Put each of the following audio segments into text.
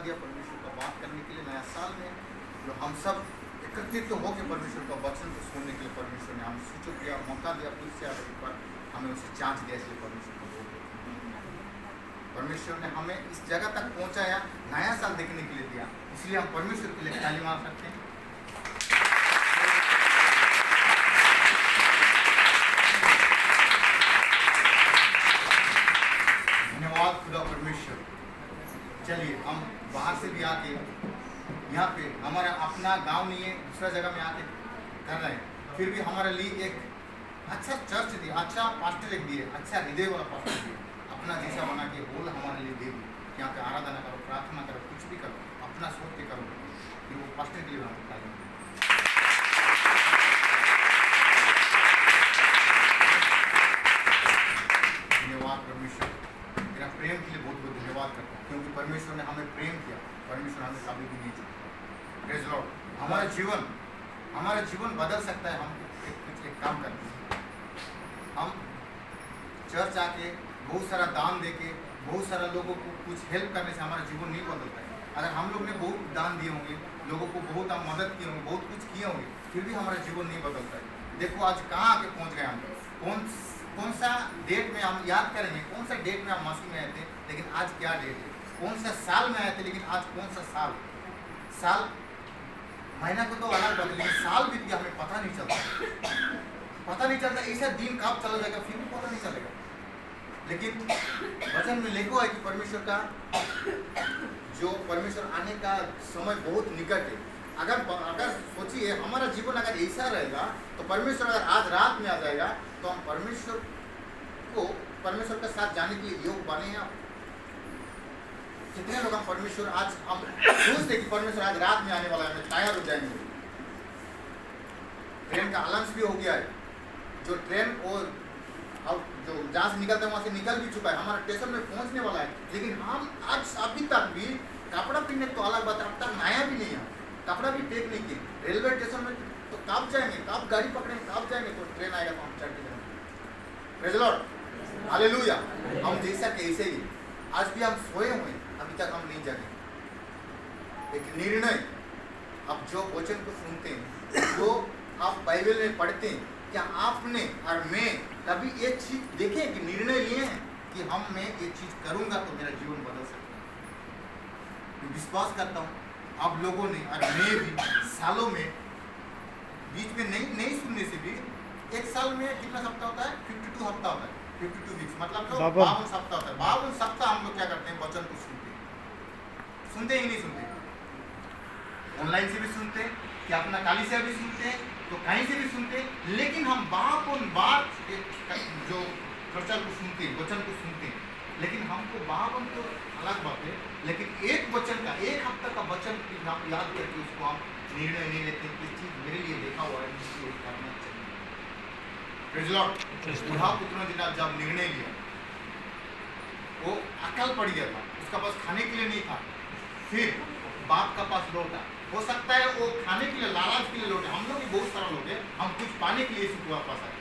दिया परमेश्वर का बात करने के लिए नया साल में, जो हम सब एकत्रित तो होकर परमेश्वर का वचन को सुनने के लिए परमेश्वर ने हम सुचो दिया, मौका दिया, फिर से आज एक बार हमें उसे चांस दिया, इसलिए परमेश्वर को बहुत परमेश्वर ने हमें इस जगह तक पहुंचाया, नया साल देखने के लिए दिया, इसलिए हम परमेश्वर के लिए ताली मार सकते हैं। धन्यवाद खुदा परमेश्वर। चलिए हम बाहर से भी आके यहाँ पे हमारा अपना गांव नहीं है, दूसरा जगह में आके कर रहे हैं, फिर भी हमारे लिए एक अच्छा चर्च दिया, अच्छा पास्टर एक दिए, अच्छा हृदय वाला पास्टर दिए, अपना जैसा बना के बोल हमारे लिए दे दी। यहाँ पे आराधना करो, प्रार्थना करो, कुछ भी करो, अपना सोच के करो, फिर वो पास्टर के लिए हम धन्यवाद परमेश्वर। मेरा प्रेम के लिए बहुत बहुत धन्यवाद करता हूँ, क्योंकि परमेश्वर ने हमें प्रेम किया, परमेश्वर हमें कभी भी नहीं छोड़ा। Praise Lord. हमारा जीवन बदल सकता है, हम एक काम करते हैं, हम चर्च आके बहुत सारा दान देके, बहुत सारा लोगों को कुछ हेल्प करने से हमारा जीवन नहीं बदलता है। अगर हम लोग ने बहुत दान दिए होंगे, लोगों को बहुत हम मदद किए होंगे, बहुत कुछ किए होंगे, फिर भी हमारा जीवन नहीं बदलता है। देखो आज कहाँ आके पहुँच गए हम, कौन सा डेट में हम याद करेंगे, कौन सा डेट में हम मसीह में आए थे, लेकिन आज क्या डेट है, कौन सा साल में आए थे, लेकिन आज कौन सा साल महीना को तो अलग बात है, लेकिन साल बीत गया हमें पता नहीं चलता ऐसा दिन कब चला जाएगा फिर भी पता नहीं चलेगा। लेकिन वचन में लिखा है कि परमेश्वर आने का समय बहुत निकट है। अगर सोचिए हमारा जीवन अगर ऐसा रहेगा तो परमेश्वर अगर आज रात में आ जाएगा तो हम परमेश्वर के साथ जाने के लिए योग बने हैं। कितने लोग हम परमेश्वर आज हम सोचते कि परमेश्वर आज रात में आने वाला है, तैयार हो जाएंगे। ट्रेन का अलाउंस भी हो गया है, जो ट्रेन और अब जो जहाँ से निकलते हैं वहाँ से निकल भी चुका है, हमारा स्टेशन में पहुँचने वाला है। लेकिन हम आज अभी तक भी कपड़ा पहनने तो अलग बात है, अब तक नया भी नहीं है, कपड़ा भी पैक नहीं किए। रेलवे स्टेशन में तो कब जाएंगे, कब गाड़ी पकड़ेंगे, कब जाएंगे, तो ट्रेन आएगा तो हम चढ़ के जाएंगे। Praise Lord, hallelujah. हम जैसा कैसे ही आज भी हम सोए हुए हैं, अभी तक हम नहीं जागे। एक निर्णय, अब जो वचन को सुनते हैं, जो आप बाइबल में पढ़ते हैं, क्या आपने और मैं कभी एक चीज देखे कि निर्णय लिए हैं कि मैं ये चीज करूंगा तो मेरा जीवन बदल सकता है? मैं विश्वास करता हूँ आप लोगों ने और मैं भी सालों में बीच में नहीं सुनने से भी, एक साल में कितना सप्ताह होता है? 52 हफ्ता होता है, 52 वीक्स, मतलब तो 52 सप्ताह होता है। 52 सप्ताह हम लोग क्या करते हैं, वचन को सुनते ही नहीं सुनते, ऑनलाइन से भी सुनते, क्या अपना काली से भी सुनते, तो कहीं से भी सुनते, लेकिन हम बार जो प्रचार को सुनते, वचन को सुनते, लेकिन हमको बावन तो अलग बात है, लेकिन एक वचन का, एक हफ्ता का वचन हम याद करके उसको हम निर्णय नहीं लेते कि चीज मेरे लिए देखा हुआ है, मुझे करना चाहिए। Praise Lord. बुढ़ा पुत्र ने जब निर्णय लिया, वो अकल पड़ गया था, उसका पास खाने के लिए नहीं था, फिर बाप का पास लौटा। हो सकता है वो खाने के लिए, लालच के लिए लौटे, हम लोग भी बहुत सारा लोग हैं, हम कुछ पाने के लिए यीशु के पास आए,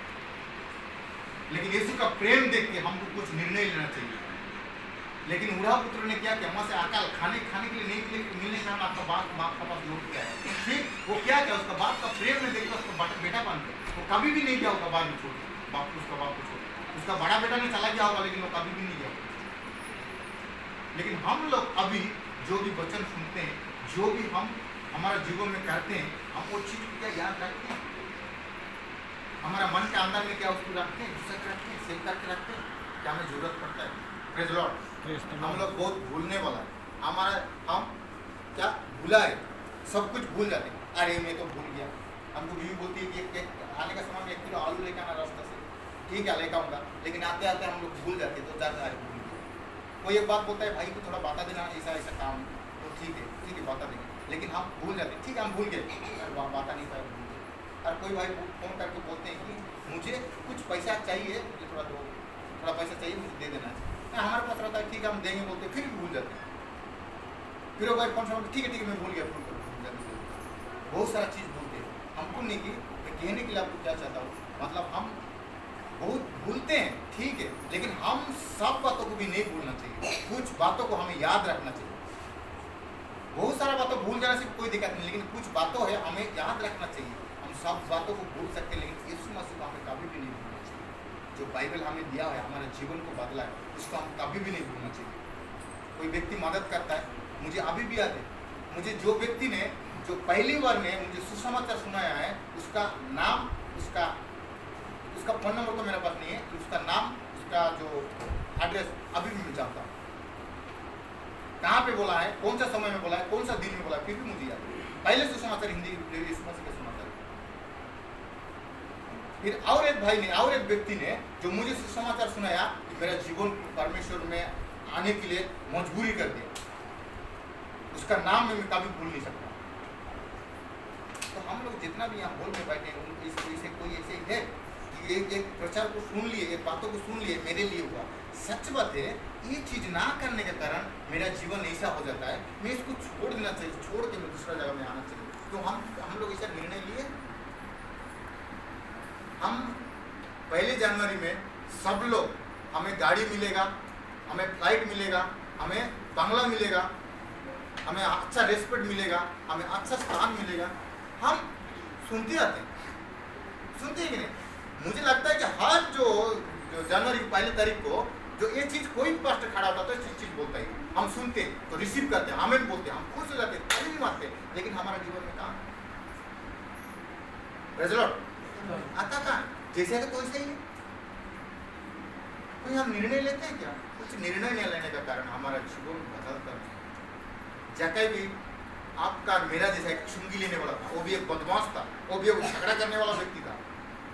लेकिन यीशु का प्रेम देख के हमको कुछ निर्णय लेना चाहिए। लेकिन बूढ़ा पुत्र ने क्या किया, वहाँ से अकाल खाने के लिए नहीं मिलने के कारण आपका बाप का पास लौट गया है। फिर वो क्या किया, उसका बाप का प्रेम ने देखा, उसका बेटा बन गया, वो कभी भी नहीं गया होगा बाद में छोड़, उसका बाप को छोड़, उसका बड़ा बेटा ने चला गया होगा, लेकिन वो कभी भी नहीं गया। लेकिन हम लोग अभी जो भी वचन सुनते हैं, जो भी हम हमारा जीवन में करते हैं, हम वो चीज को क्या याद रखते हैं, हमारा मन के अंदर में क्या उसको रखते हैं, गुस्सा रखते हैं, सेव करके रखते हैं, क्या हमें जरूरत पड़ता है। Praise Lord. हम लोग बहुत भूलने वाला है, हम क्या भूला है, सब कुछ भूल जाते हैं। अरे मैं तो भूल गया, हमको बीवी बोलती है कि आने का समय में 1 किलो आलू लेकर आना रास्ता से, ठीक है लेकर आऊँगा, लेकिन आते आते हम लोग भूल जाते हैं, तो जाते अरे भूल गया। कोई एक बात बोलता है, भाई को थोड़ा बता देना ऐसा काम, तो ठीक है बता देंगे, लेकिन हम भूल जाते हैं। ठीक है हम भूल गए, बता नहीं पाए, भूल गए। और कोई भाई फोन करके बोलते हैं कि मुझे कुछ पैसा चाहिए, मुझे थोड़ा पैसा चाहिए, मुझे दे देना है, हमारे पास रहता है, ठीक है हम देंगे बोलते, फिर भी भूल जाते हैं। फिर वो भाई फोन से ठीक है मैं भूल गया, भूल जाते, बहुत सारा चीज़ भूलते हैं। हमको नहीं कि मैं कहने के लिए आपको क्या चाहता हूँ, मतलब हम बहुत भूलते हैं, ठीक है, लेकिन हम सब बातों को भी नहीं भूलना चाहिए, कुछ बातों को हमें याद रखना चाहिए। नसीब कोई दिक्कत नहीं, लेकिन कुछ बातों है हमें याद रखना चाहिए। हम सब बातों को भूल सकते हैं, लेकिन यीशु मसीह को हमें कभी भी नहीं भूलना चाहिए। जो बाइबल हमें दिया है, हमारे जीवन को बदला है, उसको हम कभी भी नहीं भूलना चाहिए। कोई व्यक्ति मदद करता है, मुझे अभी भी याद है, मुझे जो व्यक्ति ने जो पहली बार ने मुझे सुसमाचार सुनाया है, उसका नाम, उसका फोन नंबर तो मेरे पास नहीं है, उसका नाम, उसका जो एड्रेस अभी भी मैं जानता हूँ, कहाँ पे बोला है, कौन सा समय में बोला है, कौन सा दिन में बोला है, फिर भी मुझे याद है। पहले सुसमाचार हिंदी यीशु मसीह का सुनाता है। फिर और एक भाई ने, और एक व्यक्ति ने जो मुझे सुसमाचार सुनाया कि मेरा जीवन परमेश्वर में आने के लिए मजबूरी कर दिया, उसका नाम मैं कभी भूल नहीं सकता। तो हम लोग जितना भी यहाँ हॉल में बैठे हैं, इसे कोई ऐसे है कि एक प्रचार को सुन लिए, एक बातों को सुन लिए, मेरे लिए हुआ। सच बात है, ये चीज़ ना करने के कारण मेरा जीवन ऐसा हो जाता है, मैं इसको छोड़ देना चाहिए, छोड़ के मैं दूसरा जगह में आना चाहिए। तो हम लोग ऐसा निर्णय लिए। हम 1 जनवरी में सब लोग, हमें गाड़ी मिलेगा, हमें फ्लाइट मिलेगा, हमें बंगला मिलेगा, हमें अच्छा रेस्पेक्ट मिलेगा, हमें अच्छा स्थान मिलेगा। हम सुनते आते हैं, सुनते हैं कि नहीं? मुझे लगता है कि हर जो जनवरी की 1 तारीख को जो ये चीज़ कोई पास्टर खड़ा होता है तो ये चीज़ बोलता है, हम सुनते हैं तो रिसीव करते हैं, आमीन बोलते हैं, हम खुश हो जाते हैं, ताली भी मारते हैं, लेकिन हमारा जीवन में कहाँ प्रेज़ द लॉर्ड आता कहाँ? जैसे है तो वैसे ही है। कोई हम निर्णय लेते हैं क्या? कुछ निर्णय नहीं लेने का कारण हमारा जीवन बदलता है। जैकब भी आपका मेरा जैसा एक चुंगी लेने वाला था, वो भी एक बदमाश था, वो भी एक झगड़ा करने वाला व्यक्ति था,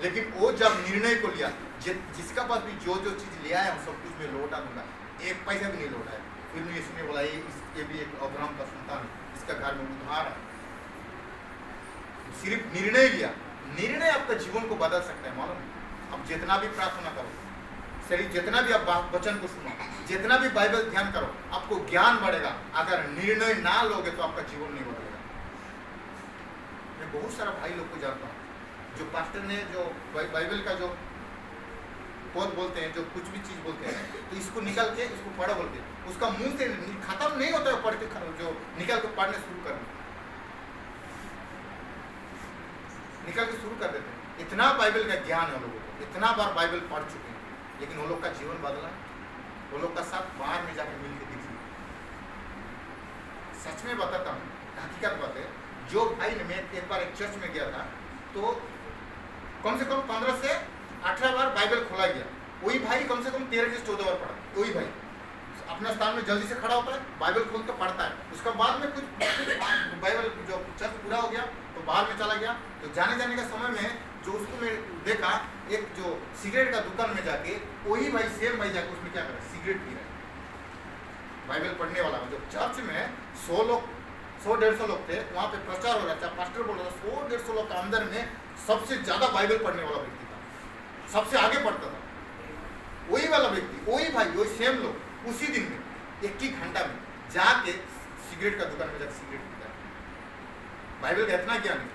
लेकिन वो जब निर्णय को लिया, जिसका पास भी जो चीज़ लिया है वो सब कुछ मैं लौटा दूंगा, एक पैसा भी नहीं लौटा है। फिर भी इसने बोला ये भी एक अब्राहम का संतान है, इसका घर में उद्धार है। सिर्फ निर्णय लिया, निर्णय आपका जीवन को बदल सकता है, मालूम है? अब जितना भी प्रार्थना करो, शरीर जितना भी आप वचन को सुनो, जितना भी बाइबल ध्यान करो, आपको ज्ञान बढ़ेगा। अगर निर्णय ना लोगे तो आपका जीवन नहीं बढ़ेगा। मैं बहुत सारा भाई लोग को जानता हूँ जो पास्टर ने जो बाइबल का जो पद बोलते हैं, जो कुछ भी चीज़ बोलते हैं, तो इसको निकल के इसको पढ़ो बोलते हैं, उसका मुंह से खत्म नहीं होता है, पढ़ के जो निकल के पढ़ने शुरू करना, निकल के शुरू कर देते हैं। इतना बाइबल का ज्ञान है लोगों को, इतना बार बाइबल पढ़ चुके हैं, लेकिन वो लोग का जीवन बदला है। वो लोग का साथ बाहर में जाकर मिल के देखिए। सच में बताता हूँ, हकीकत बात है। जो भाई ने, मैं एक बार एक चर्च में गया था, तो कम से कम 15 से 18 बार बाइबल खोला गया। वही भाई कम से कम 13 से 14 बार पढ़ा। वही भाई अपना स्थान में जल्दी से खड़ा होता है, बाइबल खोलकर पढ़ता है। उसका बाद में कुछ बाइबल जो चर्च पूरा हो गया तो बाहर में चला गया। तो जाने का समय में जो उसको मैं देखा, एक जो सिगरेट का दुकान में जाके, वही भाई सेम भाई जाके उसमें क्या कर रहा है, सिगरेट पी रहा है। बाइबल पढ़ने वाला जो चर्च में 100-150 लोग थे, वहाँ पे प्रचार हो रहा था, पास्टर बोल रहा था, 100-150 लोग के अंदर में सबसे ज़्यादा बाइबल पढ़ने वाला व्यक्ति था, सबसे आगे पढ़ता था। वही वाला व्यक्ति, वही भाई, वही सेम लोग उसी दिन में 1 घंटा में जाके सिगरेट का दुकान में जाकर सिगरेट पीता है। बाइबल का इतना ज्ञान है,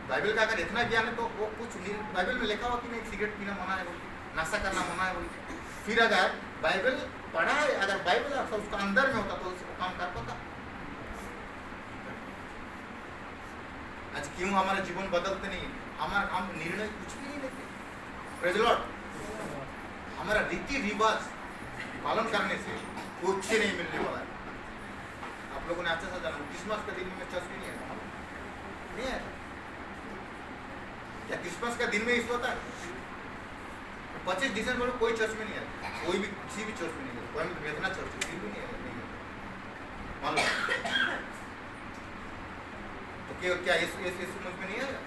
बाइबल का अगर इतना ज्ञान है तो वो कुछ बाइबल में लिखा हुआ कि नहीं सिगरेट पीना मना है बोल के, नशा करना मना है बोल के। फिर अगर बाइबल पढ़ा है, अगर बाइबल उसका अंदर में होता तो उसको काम कर पाता। आज क्यों हमारा जीवन बदलते नहीं? हम निर्णय कुछ भी नहीं लेते। Praise the Lord. हमारा रीति रिवाज पालन करने से कुछ नहीं मिलने वाला है। आप लोगों ने अच्छा सा जाना, क्रिसमस के दिन में चर्च भी नहीं है, नहीं है क्या? क्रिसमस का दिन में इस होता है, 25 दिसंबर को कोई चर्च में नहीं है, कोई भी किसी भी चर्च में नहीं है, कोई भी इतना चर्च फिर भी नहीं है, मालूम? तो क्या यीशु मुझ में नहीं आएगा?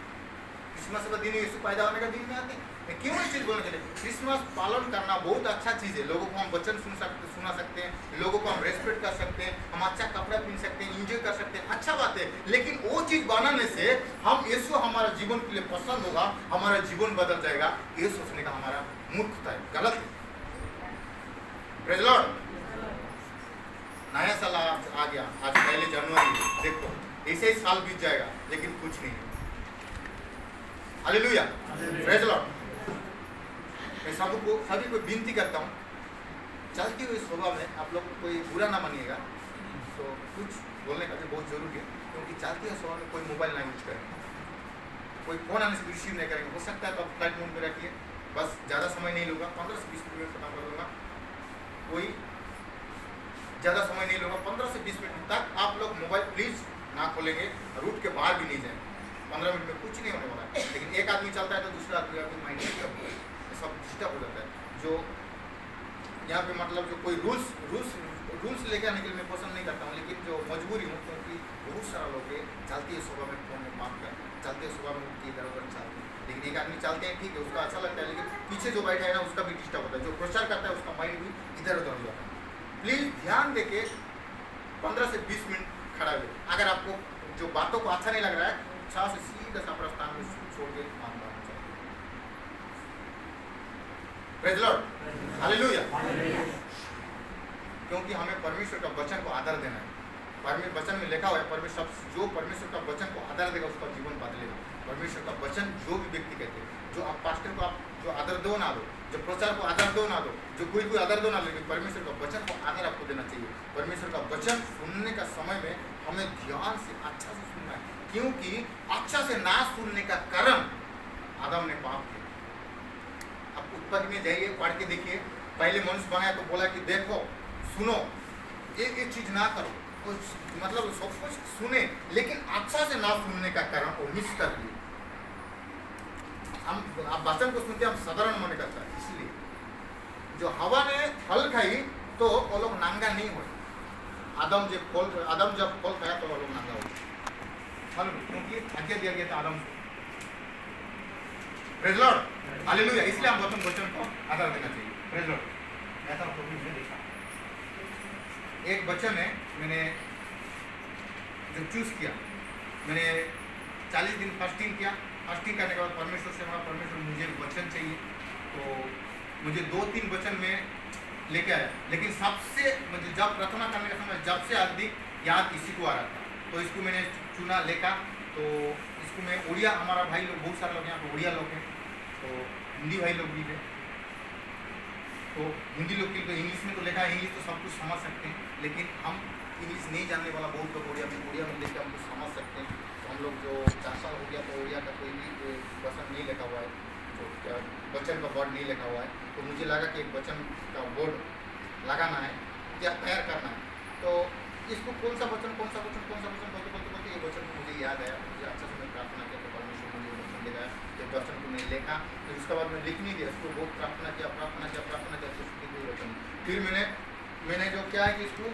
क्रिसमस का दिन यीशु पैदा होने का दिन में आते हैं। क्यों ये चीज़ बोलने के लिए? क्रिसमस पालन करना बहुत अच्छा चीज़ है। लोगों को हम वचन सुना सकते हैं, लोगों को हम रेस्पेक्ट कर सकते हैं, हम अच्छा कपड़ा पहन सकते हैं, इंजॉय कर सकते हैं, अच्छा बात है। लेकिन वो चीज़ बनाने से हम यीशु हमारा जीवन के लिए पसंद होगा, हमारा जीवन बदल जाएगा, ये सोचने का हमारा मूर्खता है, गलत है। Praise the Lord. नया साल आ गया, आज 1 जनवरी, देखो ऐसे ही साल बीत जाएगा, लेकिन कुछ नहीं। Hallelujah, praise the Lord. मैं सभी को विनती करता हूँ, चलती हुई शोभा में आप लोग कोई बुरा ना मानिएगा, तो कुछ बोलने का भी बहुत ज़रूरी है, क्योंकि चलते समय में कोई मोबाइल ना यूज करे, कोई फ़ोन आने से रिसीव नहीं करेंगे। हो सकता है तो आप फ्लाइट मोड में रखिए, बस ज़्यादा समय नहीं लूँगा, 15 से 20 मिनट में खत्म कर दूँगा, कोई ज़्यादा समय नहीं लूँगा। 15 से 20 मिनट तक आप लोग मोबाइल प्लीज़ ना खोलेंगे, रूट के बाहर भी नहीं जाएंगे। 15 मिनट में कुछ नहीं होने वाला है, लेकिन एक आदमी चलता है तो दूसरा आदमी माइंड डिस्टर्ब होता है, सब डिस्टर्ब हो जाता है। जो यहाँ पे मतलब जो कोई रूल्स लेके आने के लिए मैं पसंद नहीं करता हूँ, लेकिन जो मजबूरी हूँ, क्योंकि बहुत सारा लोग चलती है सुबह में फ़ोन में बात कर, चलते हैं सुबह में उठ के इधर उधर चलते हैं, लेकिन एक आदमी चलते हैं ठीक है, उसका अच्छा लगता है, लेकिन पीछे जो बैठा है ना उसका भी डिस्टर्ब होता है, जो प्रचार करता है उसका माइंड भी इधर उधर हो जाता है। प्लीज़ ध्यान देके 15 से 20 मिनट खड़ा हुए। अगर आपको जो बातों को अच्छा नहीं लग रहा है, 6 से सीधा सा प्रस्थान में छोड़ के मान लेना चाहिए। Praise Lord, hallelujah. क्योंकि हमें परमेश्वर का वचन को आदर देना है। परमेश्वर वचन में लिखा हुआ है, परमेश्वर जो परमेश्वर का वचन को आदर देगा उसका जीवन बदलेगा। परमेश्वर का वचन जो भी व्यक्ति कहते हैं, जो आप पास्टर को आप जो आदर दो ना दो, जो प्रचार को आदर दो ना दो, जो कोई आदर दो ना, लेकिन परमेश्वर का वचन को आदर आपको देना चाहिए। परमेश्वर का वचन सुनने का समय में हमें ध्यान से अच्छा से सुनना है, क्योंकि अच्छा से ना सुनने का कारण आदम ने पाप किया। आप उत्पत्ति में जाइए, पढ़ के देखिए, पहले मनुष्य बनाया तो बोला कि देखो सुनो, एक चीज ना करो, मतलब सब कुछ सुने, लेकिन अच्छा से ना सुनने का कारण वो मिस कर दिए। हम आप वचन को सुनते हम साधारण मन करता है, इसलिए जो हवा ने फल खाई तो वो लोग नंगा नहीं हुए। आदम जब फल खाया तो वो लोग नंगा हुए, क्योंकि आज्ञा दिया गया था आदम को। Praise Lord, hallelujah. इसलिए हम वचन को आदर देना चाहिए। Praise Lord. ऐसा मैंने देखा, एक वचन है, मैंने जो चूज किया, मैंने 40 दिन फास्टिंग किया। फास्टिंग करने के बाद परमेश्वर से बोला, परमेश्वर मुझे वचन चाहिए, तो मुझे 2-3 वचन में लेके आया, लेकिन सबसे मुझे जब प्रार्थना करने का समय जब से अधिक याद इसी को आ रहा था, तो इसको मैंने चुना लेकर। तो इसको मैं उड़िया, हमारा भाई लोग बहुत सारे लोग यहाँ पर उड़िया लोग हैं, तो हिंदी भाई लोग भी हैं, तो हिंदी लोग की तो इंग्लिश में तो लिखा है, इंग्लिश तो सब कुछ समझ सकते हैं, लेकिन हम इंग्लिश नहीं जानने वाला बहुत लोग उड़िया में लेकर हम कुछ समझ सकते हैं। तो हम लोग जो 4 साल हो गया, तो उड़िया का कोई भी वचन नहीं लिखा हुआ है, जो वचन का वर्ड नहीं लिखा हुआ है, तो मुझे लगा कि एक वचन का वर्ड लगाना है या तैयार करना है। तो इसको कौन सा वचन बोलते ये वचन मुझे याद आया, मुझे अच्छा से मैं प्रार्थना किया, तो परमेश्वर मुझे वचन दिखाया, तो वचन को मैं लिखा, तो उसके बाद मैं लिख नहीं दिया, उसको बहुत प्रार्थना किया, तो वचन फिर मैंने जो क्या है कि इसको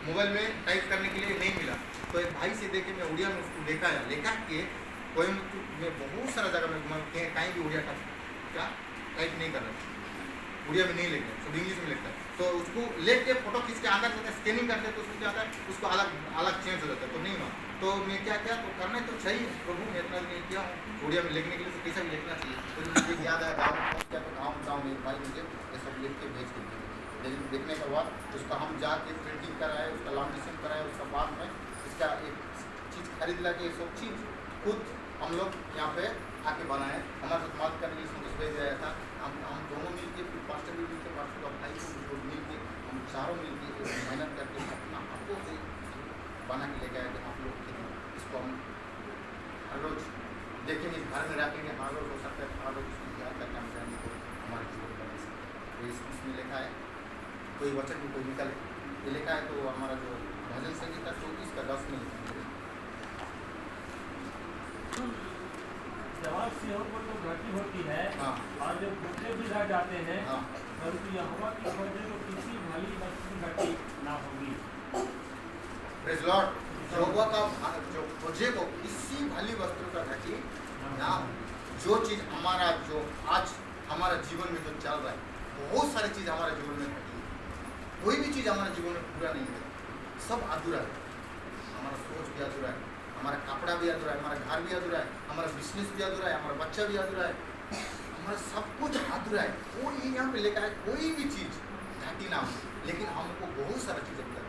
मोबाइल में टाइप करने के लिए नहीं मिला, तो एक भाई से देखे मैं उड़िया में उसको लेखा के कोयम्बटूर में बहुत सारा जगह में घुमा, कहीं भी उड़िया का क्या टाइप नहीं कर रहा, उड़िया में नहीं लिखता, सब इंग्लिश में लिखता है। तो उसको लेट के फोटो खींच के अंदर जाता है, स्कैनिंग करते हैं, तो उसको क्या होता है, उसको अलग चेंज हो जाता है, तो नहीं हुआ। तो मैं क्या तो करना तो चाहिए, प्रभु मैं इतना नहीं किया हूँ उड़िया में लिखने के लिए, तो कैसा भी लिखना चाहिए। तो मुझे याद आया गाँव में भाई मुझे ये सब लिख के भेज के दिए, लेकिन देखने के बाद उसका हम जाके प्रिंटिंग कराए, उसका लॉन्ड्रेशन कराए, उसका बाद में इसका एक चीज़ खरीद ला के सब चीज़ खुद हम लोग यहाँ पे आके बनाए। हमारे साथ बात करने के लिए संतोष भेज आया था, हम दोनों मिल के, फिर पास्टर भी मिल के, पास्टर का भाई को मिल के, हम चारों मिल के मेहनत करके अपना हाथों से बना के लेके आए थे। आप लोग इसको हम हर रोज़ देखेंगे, घर में रखेंगे, हर रोज़ हो सकता है, हर रोज़ इसको याद करके हम जाएंगे तो हमारे जीवन बन सकते। तो इसमें लिखा है, कोई वचन भी कोई निकले, ये लिखा है। तो हमारा जो भजन संगीत 24 का 10 में जवाब सिंहों को तो घटी होती है, हाँ, और जो भूखे भी रह जाते हैं, हाँ, परंतु यहोवा की खोजे को किसी भली वस्तु घटी ना होगी। Praise Lord. यहोवा का जो खोजे को किसी भली वस्तु का घटी ना, जो चीज़ हमारा जो आज हमारा जीवन में जो चल रहा है, बहुत सारी चीज़ हमारे जीवन में घटी है, कोई भी चीज़ हमारे जीवन में पूरा नहीं है, सब अधूरा है। हमारा सोच भी अधूरा है, हमारा कपड़ा भी अधूरा है, हमारा घर भी अधूरा है, हमारा बिजनेस भी अधूरा है, हमारा बच्चा भी अधूरा है, हमारा सब कुछ अधूरा है। कोई यहाँ पे लिखा है कोई भी चीज़ घटी ना हो, लेकिन हमको बहुत सारा चीज़ अधूरा है।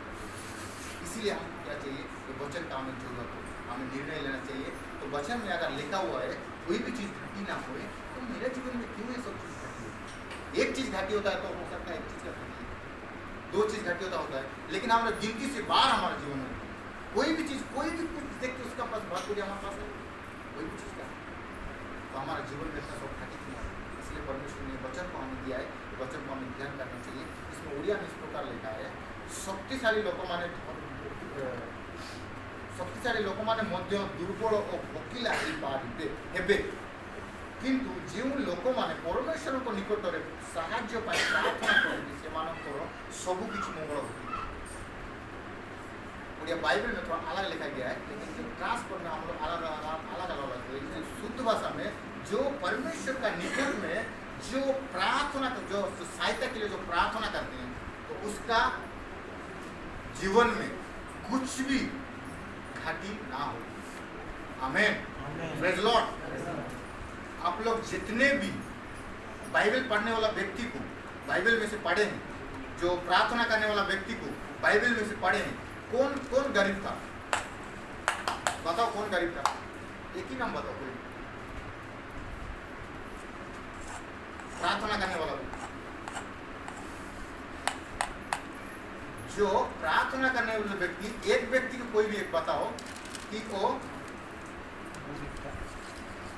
इसीलिए हमको क्या चाहिए कि वचन का हमें जरूरत हो, हमें निर्णय लेना चाहिए। तो वचन में अगर लिखा हुआ है कोई भी चीज़ घटी ना हो, तो मेरे जीवन में क्यों ये सब चीज़ घटी हो? एक चीज़ घटी होता है तो हो सकता है एक चीज़ का घटी, दो चीज़ घटित होता है, लेकिन हमारा गिनती से बाहर हमारे जीवन में कोई भी चीज़, कोई भी कुछ देख के उसका पास भरपूरी हमारे पास है, कोई भी चीज़ का, तो हमारा जीवन में इतना सब घटित नहीं है। इसलिए परमेश्वर ने वचन को हमें दिया है, वचन को हमें ध्यान करना चाहिए। इसमें उड़िया में इस प्रकार लिखा है, शक्तिशाली लोक माने मध्य दुर्बल और भोकिला हेबे, किंतु जो लोक माने परमेश्वर को निकट में साहाय्य पाई प्रार्थना करते सेमानकर सब किछि मंगल होती। उड़िया बाइबल में थोड़ा अलग लिखा गया है, लेकिन जो ट्रांसफर में हम लोग अलग लगता है। लेकिन शुद्ध भाषा में जो परमेश्वर का निकट में जो प्रार्थना, जो सहायता के लिए जो प्रार्थना करते हैं, तो उसका जीवन में कुछ भी घाटी ना हो। आमेन, प्रेज लॉर्ड। आप लोग जितने भी बाइबल पढ़ने वाला व्यक्ति को बाइबल में से पढ़े हैं, जो प्रार्थना करने वाला व्यक्ति को बाइबल में से पढ़े हैं, कौन कौन गरीब था? बताओ कौन गरीब था? एक ही नाम बताओ कोई प्रार्थना करने वाला व्यक्ति। जो प्रार्थना करने वाला व्यक्ति, एक व्यक्ति को कोई भी एक बताओ कि वो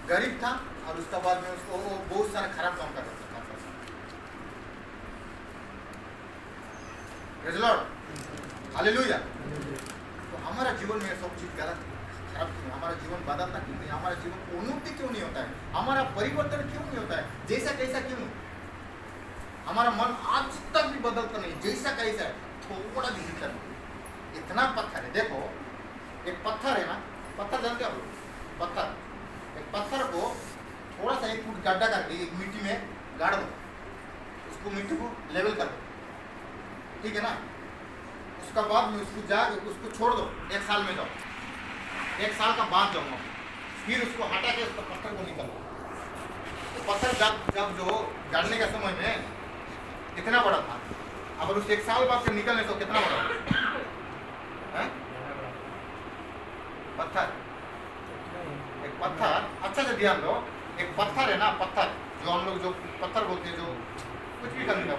गरीब था और उसका बाद में उसको वो बहुत सारा खराब काम कर रहा था। Praise the Lord, hallelujah. तो हमारा जीवन में सब चीज गलत खराब क्यों? हमारा जीवन बदलता क्यों नहीं? हमारा जीवन उन्नति क्यों नहीं होता है? हमारा परिवर्तन क्यों नहीं होता है? जैसा कैसा क्यों? हमारा मन आज तक भी बदलता नहीं, जैसा कैसा है थोड़ा भी हिलता नहीं। इतना पत्थर है, देखो एक पत्थर है ना, पत्थर जानते हो? पत्थर, एक पत्थर को थोड़ा सा 1 फुट गड्ढा करके एक मिट्टी में गाड़ दो, उसको मिट्टी को लेवल कर दो, ठीक है ना? उसका बाद में उसको जाके उसको छोड़ दो, 1 साल में जाओ, 1 साल का बाद जाऊंगा, फिर उसको हटा के उसका पत्थर को निकालो। तो पत्थर जब जो गाड़ने का समय में कितना बड़ा था, अगर उस 1 साल बाद से निकलने से कितना बड़ा है? पत्थर, एक पत्थर, अच्छा से ध्यान दो, एक पत्थर है ना, पत्थर जो हम लोग जो पत्थर बोलते हैं, जो कुछ भी करने का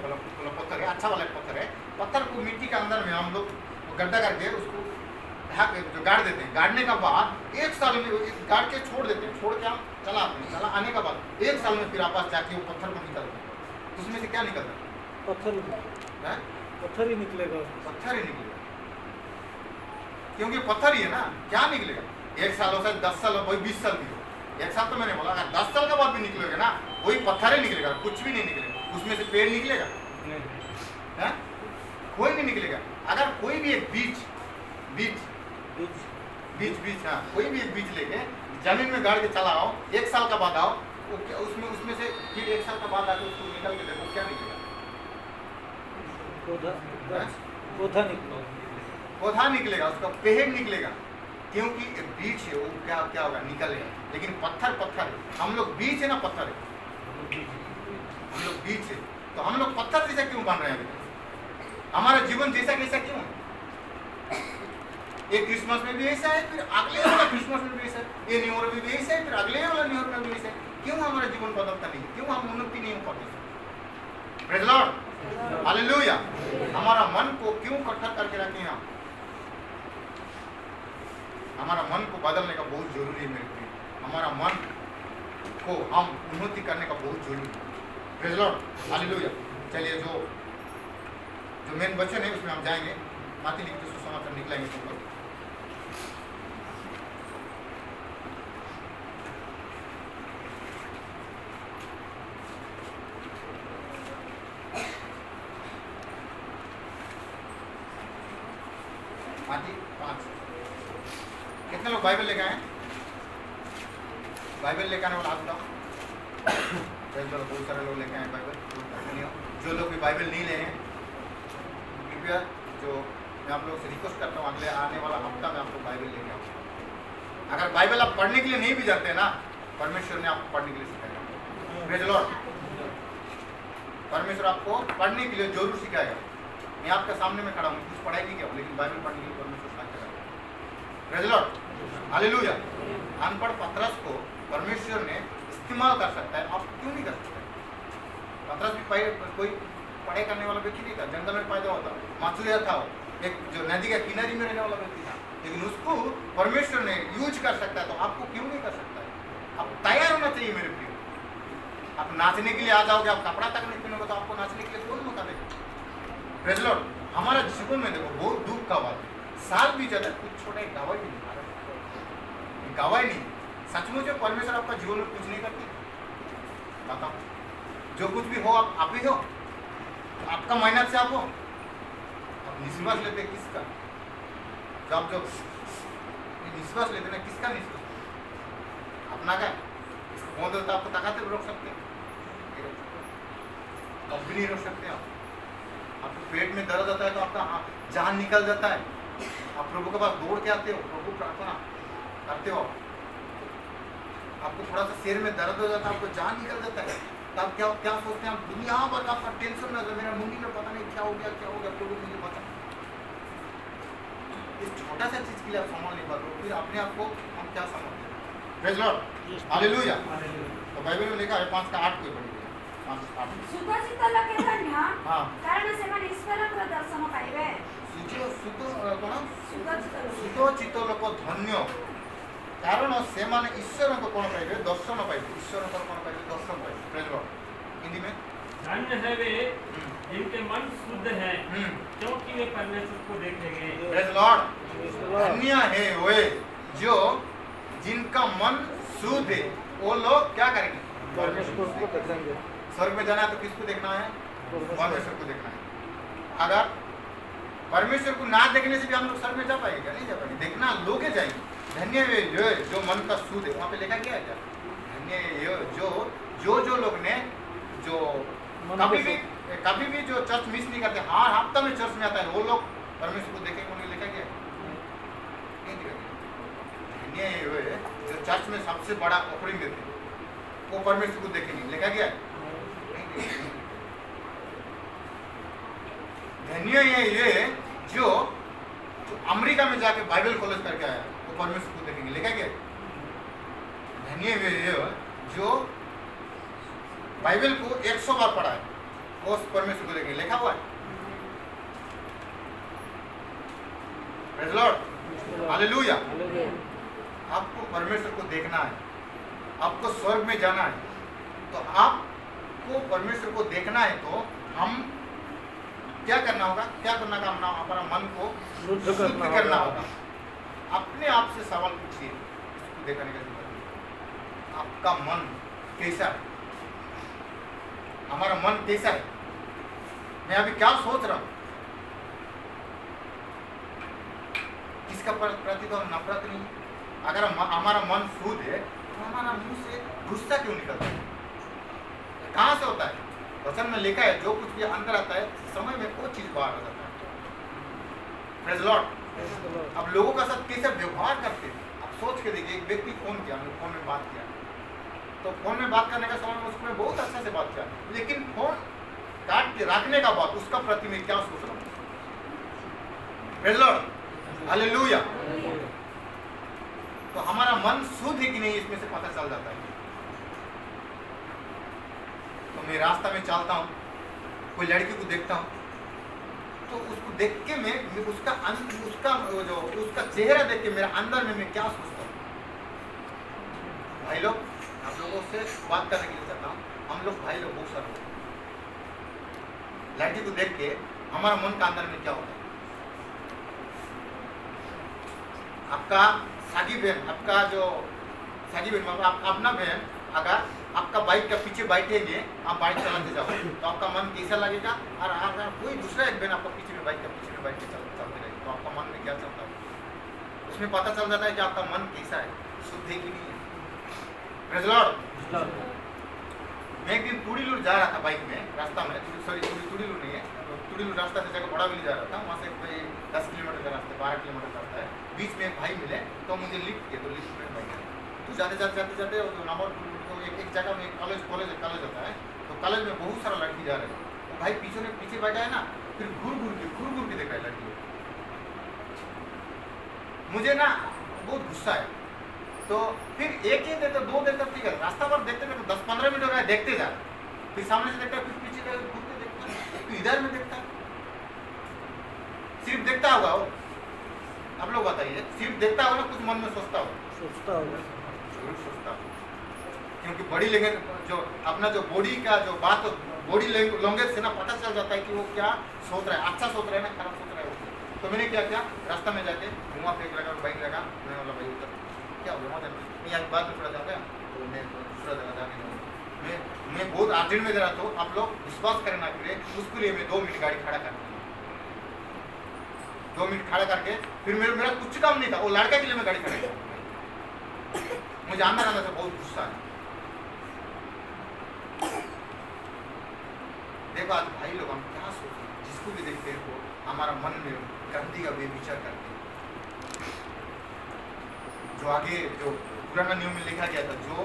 पत्थर है, अच्छा वाला पत्थर है, पत्थर को मिट्टी के अंदर में हम लोग गड्ढा करके उसको जो गाड़ देते हैं। गाड़ने का बाद 1 साल में गाड़ के छोड़ देते हैं, छोड़ के हम चला आने का बाद 1 साल में फिर आपस जाके वो पत्थर को निकलते हैं। उसमें से क्या निकलता है? पत्थर ही निकलेगा, पत्थर ही निकलेगा, क्योंकि पत्थर ही है ना। क्या निकलेगा? 1 साल हो सकता है, 10 साल हो, 20 साल भी हो। 1 साल तो मैंने बोला, अगर 10 साल का बाद भी निकलेगा ना, वही पत्थर ही निकलेगा, कुछ भी नहीं निकलेगा। उसमें से पेड़ निकलेगा? नहीं, कोई नहीं निकलेगा। अगर कोई भी एक बीज हाँ, कोई भी एक बीज लेके जमीन में गाड़ के चलाओ, 1 साल का बाद आओ, उसमें से फिर 1 साल का बाद आके उसको निकल के देखो, क्या निकलेगा? पौधा निकलेगा, उसका पेड़ निकलेगा, क्योंकि बीज है वो क्या होगा, निकलेगा। लेकिन पत्थर है, हम लोग बीज है ना, पत्थर है, हम लोग बीज है, तो हम लोग पत्थर जैसा क्यों बन रहे हैं? हमारा जीवन जैसा कैसा क्यों? एक क्रिसमस में भी ऐसा है, फिर अगले वाला क्रिसमस में भी ऐसा है, ये न्यू ईयर में भी ऐसा है, फिर अगले वाला न्यू ईयर में भी ऐसा है। क्यों हमारा जीवन बदलता नहीं? क्यों हम उन्नति नहीं हो पाते? Praise the Lord, hallelujah. हमारा मन को क्यों कट्ठा करके रखे हैं? हमारा मन को बदलने का बहुत जरूरी है मेरे प्रिय। हमारा मन को हम उन्नति करने का बहुत जरूरी है। Praise the Lord, hallelujah. चलिए जो मेन वचन है उसमें हम जाएंगे। माती लिखित सुसमाचार निकलेंगे तुम लोग। माती 5। कितने लोग बाइबल लेके आए? बाइबल लेके आने वाला हाथ उठाओ। बहुत सारे लोग लेके आए बाइबल। जो लोग भी बाइबल नहीं ले हैं, कृपया जो मैं आप लोगों से रिक्वेस्ट करता हूँ, अगले आने वाला हफ्ता में आप लोग बाइबल लेके आओ। अगर बाइबल आप पढ़ने के लिए नहीं भी जानते ना, परमेश्वर ने आपको पढ़ने के लिए सिखाया। प्रेज़ द लॉर्ड, परमेश्वर आपको पढ़ने के लिए जरूर सिखाएगा। मैं आपके सामने में खड़ा हूँ, कुछ पढ़ाई नहीं किया, लेकिन बाइबल पढ़ने के लिए परमेश्वर सिखाएगा। Praise the Lord, hallelujah. अनपढ़ पतरस को परमेश्वर ने इस्तेमाल कर सकता है, आप क्यों नहीं कर सकते? पतरस भी कोई पढ़ाई करने वाला व्यक्ति नहीं था, जंगल में पैदा होता, मछलिया था वो, एक जो नदी का किनारे में रहने वाला व्यक्ति था, लेकिन उसको परमेश्वर ने यूज कर सकता है, तो आपको क्यों नहीं कर सकता है? आप तैयार होना चाहिए मेरे प्रिय। आप नाचने के लिए आ जाओगे, आप कपड़ा तक नहीं पहनोगे तो आपको नाचने के लिए कौन मौका देगा? Praise Lord. हमारा जीवन में देखो बहुत दुख का बात है, साल भी जाता है कुछ छोटा एक गवाही नहीं, गवाही नहीं। सचमुच में परमेश्वर आपका जीवन में कुछ नहीं करती, बताओ जो कुछ भी हो आप ही हो, आपका मेहनत से आप हो, आप निश्वास लेते किसका? जब निश्वास लेते ना किसका निश्वास? अपना का कौन देता आपको ताकत रोक सकते हैं? अब भी नहीं रोक सकते आप। आपको पेट में दर्द आता है तो आपका जान निकल जाता है, आप प्रभु के पास दौड़ के आते हो, प्रभु प्रार्थना करते हो, आपको थोड़ा सा सिर में दर्द हो जाता है, आपको जान निकल जाता है, तब क्या सोचते हैं आप? दुनिया भर का आपका टेंशन में, मेरा मुंडी में पता नहीं क्या हो गया प्रभु मुझे पता। इस छोटा सा चीज के लिए आप संभाल नहीं पाते, फिर अपने आप को हम क्या समझते हैं? Praise Lord, hallelujah. तो बाइबल में लिखा है 5:8 कोई पढ़िए, 5:8। ସୁଦର୍ଶିତ ଲୋକେ ଧନ୍ୟ, हाँ। କାରଣ ସେମାନେ ଈଶ୍ୱରଙ୍କର ଦର୍ଶନ ପାଇବେ। ସୁଦର୍ଶିତ ଲୋକ ଧନ୍ୟ, କାରଣ ସେମାନେ ଈଶ୍ୱରଙ୍କ କ'ଣ ପାଇବେ? ଦର୍ଶନ ପାଇବେ। ଈଶ୍ୱରଙ୍କର କ'ଣ ପାଇବେ? ଦର୍ଶନ ପାଇବେ। ପ୍ରେज़ ଲର୍ଡ। हिंदी में धन्य है वे जिनके मन शुद्ध हैं, क्योंकि वे परमेश्वर को देखेंगे। Praise Lord. धन्य है वे जो जिनका मन शुद्ध है, वो लोग क्या करेंगे? परमेश्वर को देखेंगे। स्वर्ग में जाना है तो किसको देखना है? परमेश्वर को देखना है। अगर परमेश्वर को ना देखने से भी हम लोग स्वर्ग में जा पाएंगे क्या? नहीं जा पाएंगे। देखना लोगे जाएंगे। धन्य है जो मन का शुद्ध है, वहाँ पे लिखा गया है क्या? धन्य है जो लोग ने जो कभी भी जो चर्च मिस नहीं करते, हर हफ्ता में चर्च में आता है, वो लोग परमेश्वर को देखेंगे, उन्हें लिखा गया है? नहीं लिखा गया। धन्य है जो चर्च में सबसे बड़ा ऑफरिंग देते हैं, वो परमेश्वर को देखेंगे, लिखा गया है? धन्य है ये जो अमेरिका में जाके बाइबल कॉलेज करके आया, वो परमेश्वर को देखेंगे, लिखा गया? धन्य है ये जो बाइबल को 100 बार पढ़ा है, वो परमेश्वर को देखेंगे, लिखा हुआ है। Praise Lord, hallelujah. आपको परमेश्वर को देखना है, आपको स्वर्ग में जाना है, तो आपको परमेश्वर को देखना है, तो हम क्या करना होगा? क्या करना का हमारा मन को शुद्ध करना होगा। अपने आप से सवाल पूछिए, इसको देखने का आपका मन कैसा है? हमारा मन कैसा है? मैं अभी क्या सोच रहा हूँ? किसका प्रति तो नफरत नहीं। अगर हमारा मन शुद्ध है तो हमारा मुंह से गुस्सा क्यों निकलता है? कहाँ से होता है? वचन में लिखा है जो कुछ भी अंदर आता है समय में वो चीज बाहर आ जाता है। Praise Lord. अब लोगों का साथ कैसे व्यवहार करते हैं आप सोच के देखिए। एक व्यक्ति फोन किया, हमने फोन में बात किया, तो फोन में बात करने का समय में उसने बहुत अच्छा से बात किया, लेकिन फोन काट के रखने का बाद उसका प्रति में क्या सोच रहा हूँ? Praise Lord, hallelujah. तो हमारा मन शुद्ध है कि नहीं, इसमें से पता चल जाता है। तो मैं रास्ता में चलता हूँ, कोई लड़की को देखता हूँ, तो उसको देख के मैं उसका चेहरा देख के मेरा अंदर में मैं क्या सोचता हूँ? भाई लोग, आप लोगों से बात करने के लिए चाहता हूँ, हम लोग भाई लोग बहुत सारे लोग, लड़की को देख के हमारा मन का अंदर में क्या होता है? आपका सागी बहन, आपका जो सागी बहन मतलब अपना बहन अगर आपका बाइक का पीछे बैठेंगे, आप बाइक चलाते जाओ, तो आपका मन कैसा लगेगा? और अगर कोई दूसरा एक बहन आपका पीछे में बाइक का पीछे में बैठ के चलते रहेगी, तो आपका मन में क्या चलता है? उसमें पता चल जाता है कि आपका मन कैसा है, शुद्ध है कि नहीं है। Praise Lord. मैं एक दिन तुड़ीलूर जा रहा था बाइक में, रास्ता में, तुड़ीलूर नहीं है, तुड़ीलूर रास्ता से जाकर बड़ा बिली जा रहा था, वहाँ से कोई 10 किलोमीटर का रास्ता, 12 किलोमीटर का रास्ता है। बीच में एक भाई मिले तो मुझे लिफ्ट किया, तो लिफ्ट में बाइक है, तो जाते नंबर एक जगह में कॉलेज होता है, तो कॉलेज में बहुत सारा लड़की जा रहे हैं, तो भाई पीछे बैठा है ना, फिर घूर घूर के देख रहा है लड़की। मुझे ना बहुत गुस्सा है, तो फिर एक ही देते, दो देते, ठीक है, रास्ता पर देखते 10-15 मिनट हो रहा है, देखते जा, फिर सामने से देखता, फिर पीछे घूर के देखता, तो इधर में देखता है, सिर्फ देखता होगा वो। आप लोग बताइए, सिर्फ देखता होगा ना, कुछ मन में सोचता होगा? सोचता होगा। जरूर सोचता होगा, क्योंकि बॉडी लैंग्वेज जो अपना जो बॉडी का जो बात, बॉडी लैंग्वेज से ना पता चल जाता है कि वो क्या सोच रहा है, अच्छा सोच रहा है ना खराब सोच रहा है वो। तो मैंने क्या किया, रास्ता में जाके धुआं फेंक लगा, बाइक लगा, मैंने बोला भाई उधर क्या हो गया, मैं आज बाद में थोड़ा जाऊँगा, तो मैं दूसरा जगह जाके मैं बहुत अर्जेंट में जा रहा, तो आप लोग विश्वास करना के लिए उसके लिए मैं 2 मिनट गाड़ी खड़ा कर 2 मिनट खड़ा करके फिर मेरा कुछ काम नहीं था, वो लड़का के लिए मैं गाड़ी खड़ा किया। मुझे अंदर अंदर से बहुत गुस्सा है। देखो आज भाई लोग हम क्या सोचते हैं, जिसको भी देखते हैं वो हमारा मन में गंदी का बेविचार करते हैं। जो आगे जो पुराना नियम में लिखा गया था, जो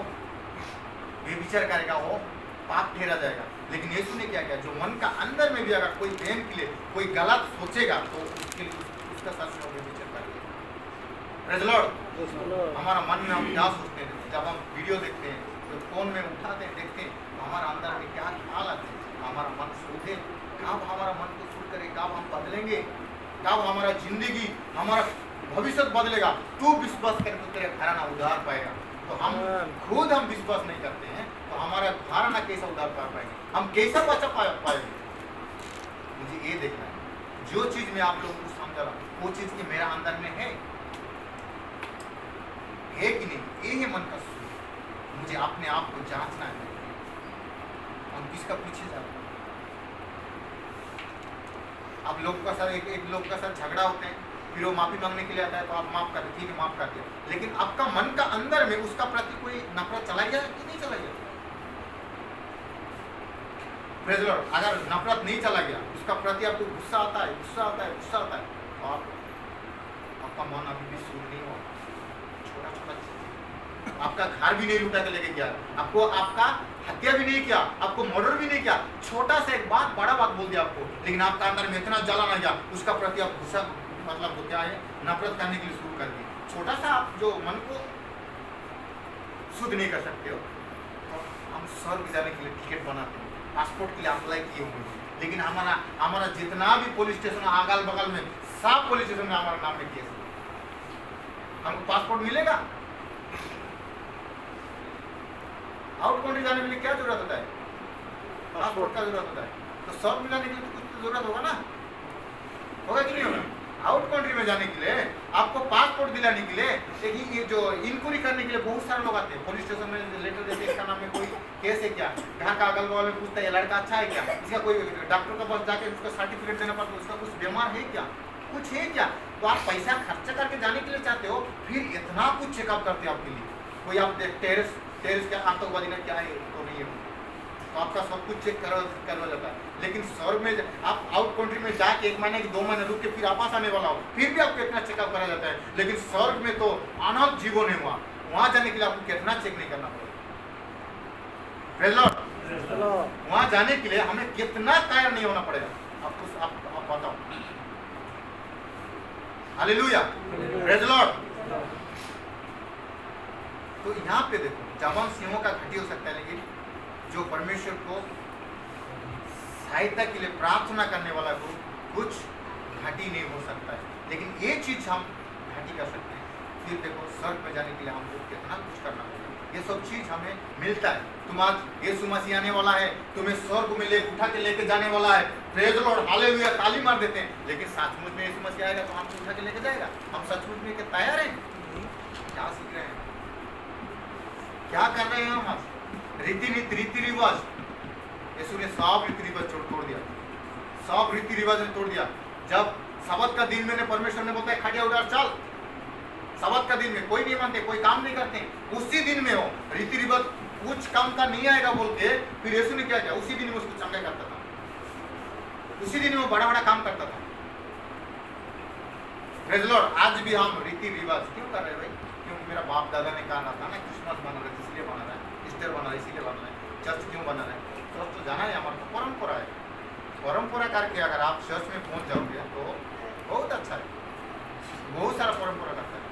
बेविचार करेगा वो पाप ठहरा जाएगा, लेकिन यीशु ने क्या किया, जो मन का अंदर में भी अगर कोई प्रेम के लिए कोई गलत सोचेगा तो उसके लिए उसका साथ में बेविचार करेगा। Praise Lord. हमारा मन में हम क्या सोचते हैं, जब हम वीडियो देखते हैं, तो फोन में उठाते हैं, देखते हैं, तो हमारा अंदर में क्या ख्याल आते हैं, हमारा मन सोचे कब हमारा मन को शुरू करे, कब हम बदलेंगे, कब हमारा जिंदगी हमारा भविष्य बदलेगा। तू विश्वास करे तो तेरा घराना उद्धार पाएगा। तो हम खुद हम विश्वास नहीं करते हैं तो हमारा घराना कैसा उद्धार पा पाएंगे, हम कैसा बचा पाएंगे। मुझे ये देखना है, जो चीज मैं आप लोगों को समझा रहा हूँ वो चीज की मेरा अंदर में है कि नहीं, ये है मन का सूत्र। मुझे अपने आप को जांचना है, हम किसका पीछे जा रहे हैं। आप लोग का साथ एक लोग का साथ झगड़ा होते हैं, फिर वो माफी मांगने के लिए आता है तो आप माफ करते, ठीक है माफ करते हैं, लेकिन आपका मन का अंदर में उसका प्रति कोई नफरत चला गया कि नहीं चला गया? Praise Lord. अगर नफरत नहीं चला गया, उसका प्रति आपको गुस्सा आता है, गुस्सा आता है, गुस्सा आता है, तो आपका मन अभी भी शुद्ध नहीं हुआ। छोटा छोटा चीज, आपका घर भी नहीं लुटा के लेके गया, आपको आपका हत्या भी नहीं किया, आपको मर्डर भी नहीं किया, छोटा सा एक बात बड़ा बात बोल दिया आपको, लेकिन आपका अंदर में इतना जला ना गया, उसका प्रति आप गुस्सा मतलब वो क्या है, नफरत करने के लिए शुरू कर दिए। छोटा सा आप जो मन को शुद्ध नहीं कर सकते हो, तो हम स्वर्ग जाने के लिए टिकट बनाते हैं, पासपोर्ट के लिए अप्लाई किए होंगे, लेकिन हमारा जितना भी पुलिस स्टेशन अगल बगल में सब पुलिस स्टेशन में हमारा नाम में केस, हमको पासपोर्ट मिलेगा? आउट कंट्री जाने के लिए क्या जरूरत होता है? पासपोर्ट का जरूरत होता है। तो स्वर्ग में जाने के लिए तो कुछ जरूरत होगा ना, होगा कि नहीं होगा? आउट कंट्री में जाने के लिए आपको पासपोर्ट दिलाने के लिए एक ये जो इंक्वायरी करने के लिए बहुत सारे लोग आते हैं, पुलिस स्टेशन में लेटर देते हैं, इसका नाम में कोई केस है क्या, घर का अगल बगल में पूछता है ये लड़का अच्छा है क्या, इसका कोई डॉक्टर के पास जाके उसका सर्टिफिकेट देना पड़ता है, उसका कुछ बीमार है क्या, कुछ है क्या। तो आप पैसा खर्चा करके जाने के लिए चाहते हो, फिर इतना कुछ चेकअप करते हैं आपके लिए, कोई आप टेररिस्ट क्या आतंकवादी ने क्या है तो नहीं है, तो आपका सब कुछ चेक करवा जाता है। लेकिन स्वर्ग में आप आउट कंट्री में जाके 1 महीने की 2 महीने रुक के फिर वापस आने वाला हो, फिर भी आपको इतना चेकअप करा जाता है। लेकिन स्वर्ग में तो अनंत जीवन है, वहां जाने के लिए आपको कितना चेक नहीं करना पड़ेगा। वहां जाने के लिए हमें कितना तैयार नहीं होना पड़ेगा, आपको आप बताओ। Hallelujah, praise Lord. तो यहाँ पे देखो, जवान सिंहों का घटी हो सकता है, लेकिन जो परमेश्वर को सहायता के लिए प्रार्थना करने वाला को कुछ घटी नहीं हो सकता है, लेकिन ये चीज हम घटी कर सकते हैं। फिर देखो स्वर्ग में जाने के लिए हमको कितना कुछ करना होगा, ये सब चीज हमें मिलता है। तुम आज यीशु मसीह आने वाला है, तुम्हें स्वर्ग में उठा के लेके जाने वाला है, प्रेज़ लॉर्ड, हालेलुया, ताली मार देते हैं। लेकिन सचमुच में यीशु मसीह आएगा तो हमको उठा के लेके जाएगा? हम सचमुच में क्या तैयार हैं? क्या सीख रहे हैं, क्या कर रहे हैं हम आज? रीति रिवाज, यीशु ने सब रीति रिवाज तोड़ दिया, सब रीति रिवाज ने तोड़ दिया। जब सबत का दिन में परमेश्वर ने बोलता है खड़िया उठा चल, सबत का दिन में कोई नहीं मानते, कोई काम नहीं करते, उसी दिन में हो रीति रिवाज कुछ काम का नहीं आएगा बोल के, फिर यीशु ने क्या किया, उसी दिन में उसको चंगा करता था, उसी दिन में वो बड़ा बड़ा काम करता था। Praise Lord. आज भी हम रीति रिवाज क्यों कर रहे हैं भाई? क्योंकि मेरा बाप दादा ने कहा था ना क्रिसमस बना रहा है इसलिए बना रहा है, ईस्टर बना रहा है इसीलिए बना रहा है, चर्च क्यों बना रहा है? चर्च तो जाना है, हमारा तो परंपरा है। परंपरा करके अगर आप चर्च में पहुंच जाओगे तो बहुत अच्छा है, बहुत सारा परंपरा करता है।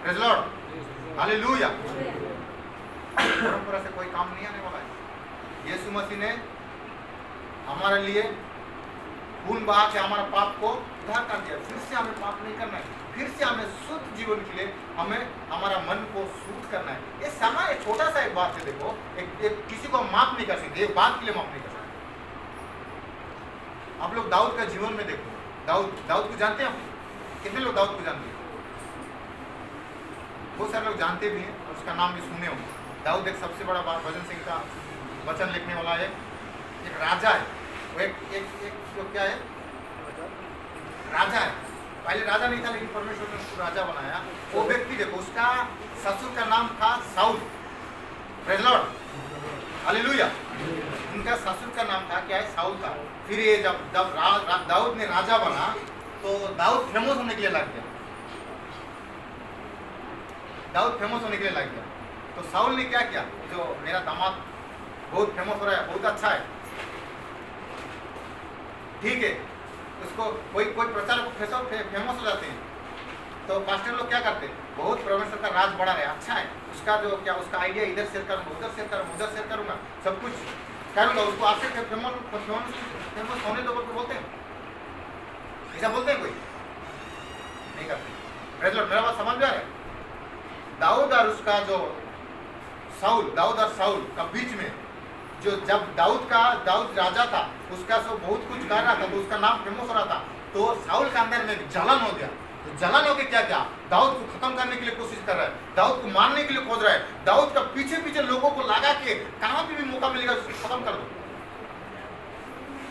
Praise Lord, hallelujah. परंपरा से कोई काम नहीं आने वाला है। यीशु मसीह ने हमारे लिए खून बहा के हमारा पाप को उद्धार कर दिया। फिर से हमें पाप नहीं करना है, फिर से हमें शुद्ध जीवन के लिए हमें हमारा मन को शुद्ध करना है। ये सामान्य छोटा सा एक बात है। देखो एक किसी को माफ नहीं कर सकते, एक बात के लिए माफ नहीं कर सकते। आप लोग दाऊद का जीवन में देखो, दाऊद को जानते हैं आप? कितने लोग दाऊद को जानते हैं? बहुत सारे लोग जानते भी हैं और उसका नाम भी सुने होंगे। दाऊद एक सबसे बड़ा भजन संहिता वचन लिखने वाला है, एक राजा है। वो एक जो क्या है, राजा है। पहले राजा नहीं था, लेकिन परमेश्वर ने उसको राजा बनाया। वो व्यक्ति देखो, उसका ससुर का नाम था साउल। Praise Lord, hallelujah. उनका ससुर का नाम था क्या है, साउल था। फिर ये जब दाऊद ने राजा बना तो दाऊद फेमस होने के लिए लग गया। दाऊद फेमस होने के लिए लग गया तो साउल ने क्या किया, जो मेरा दामाद बहुत फेमस हो रहा है, बहुत अच्छा है, ठीक है, उसको कोई प्रचार को फेमस हो जाते हैं तो पास्टर लोग क्या करते हैं, बहुत परमेश्वर का राज बढ़ा रहे, अच्छा है, उसका जो क्या उसका आइडिया इधर शेयर करूँगा, उधर शेयर करूँगा, उधर शेयर करूँगा, सब कुछ करूँगा, उसको आपसे फेमस होने दो बोल बोलते हैं। ऐसा बोलते हैं कोई? नहीं करते। प्रेज़ लॉर्ड, मेरा बात समझ में आ रहा है? दाऊद और उसका जो दाऊद और साउल का बीच में जो जब दाऊद राजा था, उसका सो बहुत कुछ कर रहा था, तो उसका नाम फेमस हो रहा था, तो साउल के अंदर में जलन हो गया। तो जलन होकर क्या किया, दाऊद को खत्म करने के लिए कोशिश कर रहा है, दाऊद को मारने के लिए खोज रहा है, दाऊद का पीछे पीछे लोगों को लगा के कहाँ पे भी मौका मिलेगा उसको खत्म कर दो।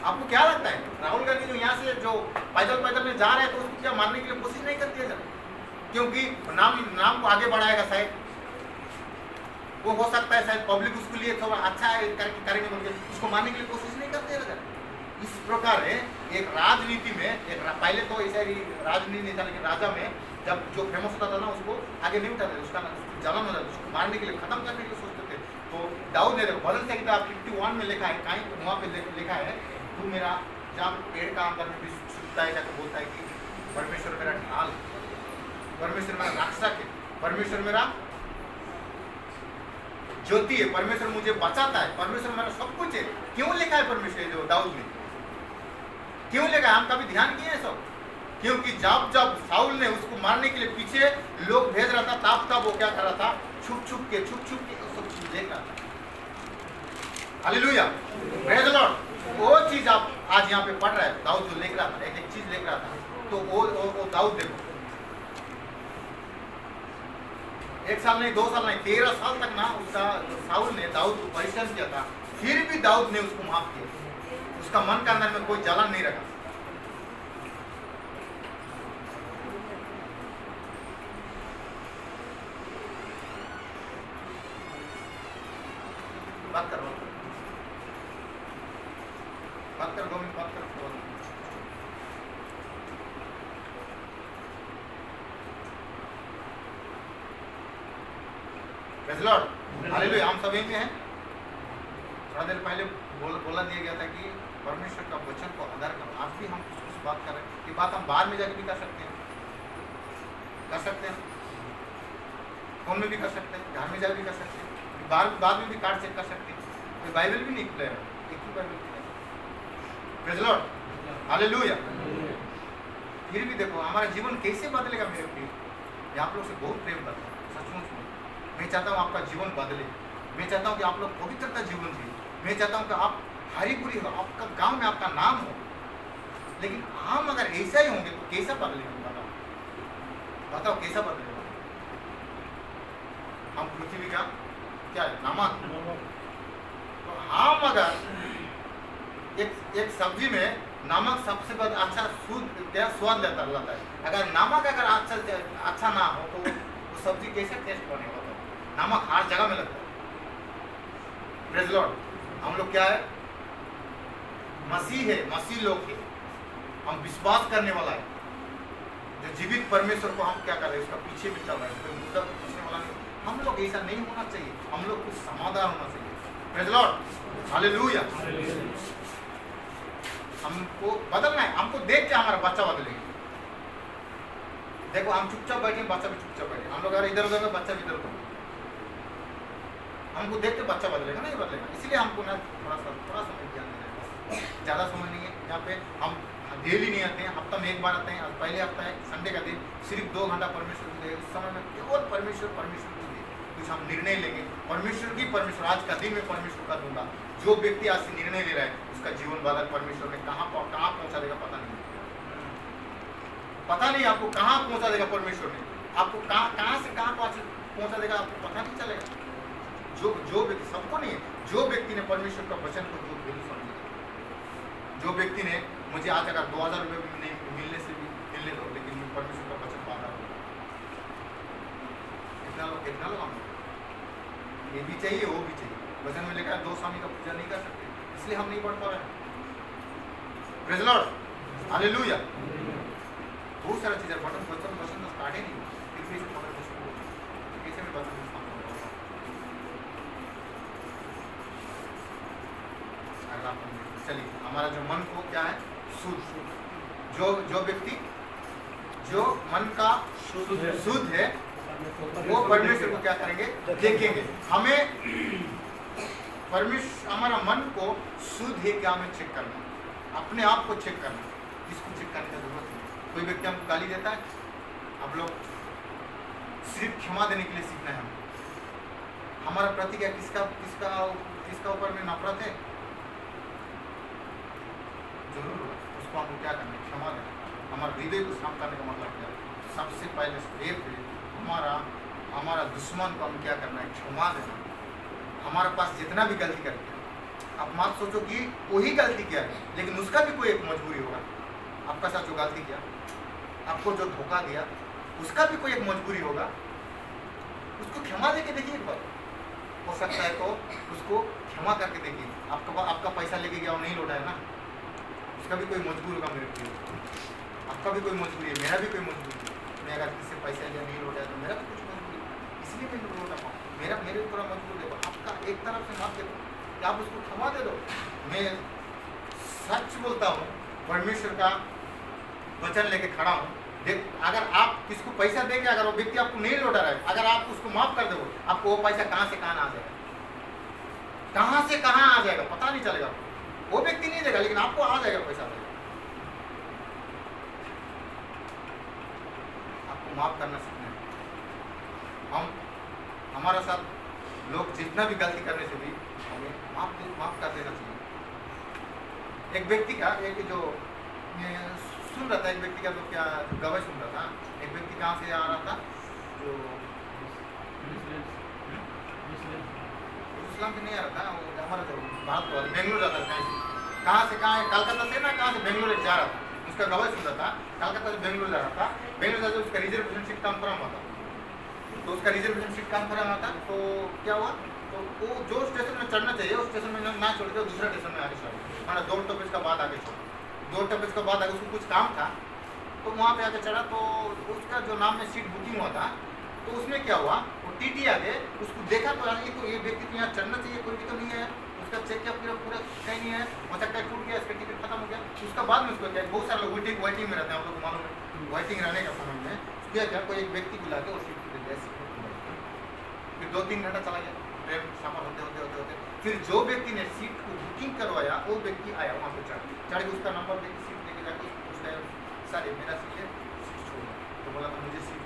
आपको क्या लगता है, राहुल गांधी जो यहाँ से जो पैदल में जा रहे हैं तो उसको क्या मारने के लिए कोशिश नहीं करती है? क्योंकि नाम को आगे बढ़ाएगा शायद, वो हो सकता है शायद पब्लिक उसके लिए थोड़ा अच्छा है करेंगे बोल के उसको मारने के लिए कोशिश नहीं करते हैं। इस प्रकार है एक राजनीति में, पहले तो ऐसा ही राजनीति नहीं था, लेकिन राजा में जब जो फेमस होता था ना उसको आगे नहीं उठाते, उसका जलन हो जाता, उसको मारने के लिए खत्म करने के लिए सोचते थे। तो दाऊद ने भजन संहिता 51 में लिखा है, कहीं वहाँ पे लिखा है, तू मेरा जब पेड़ का अंदर में भी सुखता है जाकर बोलता है कि परमेश्वर मेरा ढाल, परमेश्वर मेरा रक्षक है, परमेश्वर मेरा ज्योति है, परमेश्वर मुझे बचाता है, परमेश्वर मेरा सब कुछ है। क्यों लिखा है परमेश्वर जो दाऊद ने, क्यों लिखा है? हम कभी ध्यान किए हैं सब? क्योंकि जब साउल ने उसको मारने के लिए पीछे लोग भेज रहा था, तब वो क्या कर रहा था, छुप छुप के सब चीज देख रहा था। Hallelujah, praise Lord. वो चीज आप आज यहाँ पे पढ़ रहे हैं, दाऊद जो लिख रहा था, एक चीज लिख रहा था, तो वो दाऊद देखो, 1 साल नहीं, 2 साल नहीं, 13 साल तक ना उसका साउल ने दाऊद को परेशान किया था, फिर भी दाऊद ने उसको माफ किया। उसका मन के अंदर में कोई जलन नहीं रखा। बात कर 2 मिनट बात कर। Praise Lord, hallelujah. हम सभी में हैं। थोड़ा देर पहले बोला दिया गया था कि परमेश्वर का वचन को आधार करो। आज भी हम कुछ बात कर रहे हैं, ये बात हम बाहर में जाकर भी कर सकते हैं, फोन में भी कर सकते हैं, घर में जाकर भी कर सकते हैं, बाद में भी कार्ड चेक कर सकते हैं। कोई बाइबल भी नहीं खुले है, एक ही बाइबल खुला है। Praise Lord, hallelujah. फिर भी देखो हमारा जीवन कैसे बदलेगा। मेरे प्रिय, मैं आप लोग से बहुत प्रेम करता हूँ, सचमुच में। मैं चाहता हूँ आपका जीवन बदले। मैं चाहता हूँ कि आप लोग पवित्रता जीवन जिए। मैं चाहता हूँ कि आप हरी-भरी हो, आपका गांव में आपका नाम हो। लेकिन हम अगर ऐसा ही होंगे तो कैसा बदलेगा? बताओ कैसा बदलेगा? हम पृथ्वी का क्या है, नमक। तो हम अगर एक सब्जी में नमक सबसे अच्छा स्वाद लेता है। अगर नमक अच्छा ना हो तो वो सब्जी कैसे टेस्ट बनेगा? नमक हर जगह में लगता है। प्रेज़ लॉर्ड, हम लोग क्या है, मसीह है, मसीह लोग है। हम विश्वास करने वाला है जो जीवित परमेश्वर को हम क्या कर रहे हैं, उसका पीछे भी चल रहे हैं, कोई मुद्दा पूछने वाला नहीं। हम लोग ऐसा नहीं होना चाहिए, हम लोग कुछ समाधान होना चाहिए। Praise Lord, hallelujah. हमको बदलना है, हमको देख के हमारा बच्चा बदलेगा। देखो हम चुपचाप बैठे, बच्चा भी चुपचाप बैठे। हम लोग अगर इधर उधर बच्चा भी इधर उधर, हमको देख के बच्चा बदलेगा नहीं बदलेगा। इसलिए हमको ना थोड़ा सा ध्यान देना है। ज़्यादा समय नहीं है यहाँ पे। हम डेली नहीं आते हैं, हफ्ता में एक बार आते हैं। आज पहले हफ्ता है संडे का दिन, सिर्फ 2 घंटा परमेश्वर को दें। उस समय में केवल परमेश्वर को दें। कुछ हम निर्णय लेंगे परमेश्वर आज का दिन में परमेश्वर का दूंगा। जो व्यक्ति आज से निर्णय ले रहा है उसका जीवन बालक परमेश्वर ने कहाँ पहुँचा देगा पता नहीं, आपको कहाँ पहुँचा देगा परमेश्वर ने, आपको कहाँ से कहाँ पहुँचा देगा आपको पता नहीं चलेगा। जो व्यक्ति, सबको नहीं है, जो व्यक्ति ने परमेश्वर का वचन को जो वैल्यू समझा, जो व्यक्ति ने मुझे आज अगर 2000 रुपये नहीं मिलने दो लेकिन मैं परमेश्वर का वचन पाना होगा। कितना लोग हम ये भी चाहिए वो भी चाहिए। वचन में लिखा है 2 स्वामी का पूजा नहीं कर सकते, इसलिए हम नहीं पढ़ पा रहे हैं। Praise the Lord, hallelujah. बहुत सारा चीज़ है, वचन तो स्टार्ट ही नहीं हुआ, फिर भी इसे पकड़ कैसे मैं वचन में स्थान करूँगा। चलिए, हमारा जो मन को क्या है, शुद्ध, जो व्यक्ति जो मन का शुद्ध है वो परमेश्वर को क्या करेंगे, देखेंगे। हमें हमारा मन को शुद्ध है क्या हमें चेक करना, अपने आप को चेक करना। इसको चेक करने की जरूरत है। कोई व्यक्ति हमको गाली देता है, आप लोग सिर्फ क्षमा देने के लिए सीखना है। हमारा प्रतिक्रिया किसका ऊपर में नफरत है, जरूर उसको हमको क्या करना है, क्षमा देना। हमारा हृदय को साफ करने का मतलब क्या है, सबसे पहले स्टेप है हमारा दुश्मन को हम क्या करना है, क्षमा देना। हमारे पास जितना भी गलती करते हैं, आप मत सोचो कि वही गलती किया है, लेकिन उसका भी कोई एक मजबूरी होगा। आपका साथ जो गलती किया, आपको जो धोखा दिया, उसका भी कोई एक मजबूरी होगा। उसको क्षमा देके देखिए एक बार, हो सकता है तो उसको क्षमा करके देखिए। आपका पैसा लेके गया वो नहीं लौटाया ना, उसका भी कोई मजबूर होगा। मेरे प्रिय, आपका भी कोई मजबूरी है, मेरा भी कोई मजबूरी है। मैं अगर किसी से पैसा लिया नहीं लौटाया तो मेरा भी कुछ मजबूरी है, इसलिए मैं नहीं लौटा पाऊँ। मेरे ऊपर मजबूर देखो, आपका एक तरफ से माफ देखो कि आप उसको क्षमा दे दो। मैं सच बोलता हूँ, परमेश्वर का वचन लेके खड़ा हूँ। देख, अगर आप किसको पैसा देंगे, अगर वो व्यक्ति आपको नहीं लौटा रहा है, अगर आप उसको माफ कर दो, आपको वो पैसा कहाँ से कहाँ आ जाएगा, कहाँ से कहाँ आ जाएगा पता नहीं चलेगा। वो व्यक्ति नहीं देगा लेकिन आपको आ जाएगा पैसा देगा। आपको माफ करना सीखना है। हमारा साथ लोग जितना भी गलती करने से भी हमें माफ कर देना चाहिए। एक व्यक्ति का जो सुन रहा था, एक व्यक्ति का जो क्या गवाही सुन रहा था। एक व्यक्ति कहाँ से आ रहा था, जो इस्लाम से नहीं आ रहा था, वो हमारा जो भारत वाले बेंगलोर जाता था, कहाँ से कहाँ, कलकत्ता से ना कहाँ से बेंगलोर जा रहा था। उसका गवाही सुन रहा था, कलकत्ता से बेंगलोर जा रहा था। बेंगलोर जाते उसका रिजर्वेशन सीट कन्फर्म हुआ था। तो उसका रिजर्वेशन सीट कन्फर्म हुआ था, तो क्या हुआ, तो वो जो स्टेशन में चढ़ना चाहिए उस स्टेशन में ना छोड़ के दूसरा स्टेशन में आगे चढ़ा, माना 2 टॉपिक्स का बाद आगे छोड़ा। 2 टॉपिक्स का बाद आगे उसको कुछ काम था, तो वहाँ पे आके चढ़ा। तो उसका जो नाम में सीट बुकिंग हुआ था, तो उसमें क्या हुआ, वो टीटी आगे उसको देखा तो ये व्यक्ति तो यहाँ चढ़ना चाहिए, कोई भी तो नहीं है। उसका चेक किया, पूरा कहीं नहीं है, हो सकता है टूट गया, इसका टिकट खत्म हो गया। उसका बाद में उसको क्या, बहुत सारे लोग वेटिंग में रहते हैं, आप लोग को मालूम है। वेटिंग रहने का समय में क्या कोई एक व्यक्ति बुला के और सीट दे दिया। फिर 2-3 घंटा चला गया, ट्रेन सफर होते फिर जो व्यक्ति ने सीट को बुकिंग करवाया वो व्यक्ति आया वहाँ पे चढ़ के उसका नंबर देके सीट लेके जाके पूछता है, सर ये मेरा सीट है, सीट छोड़। तो बोला था मुझे सीट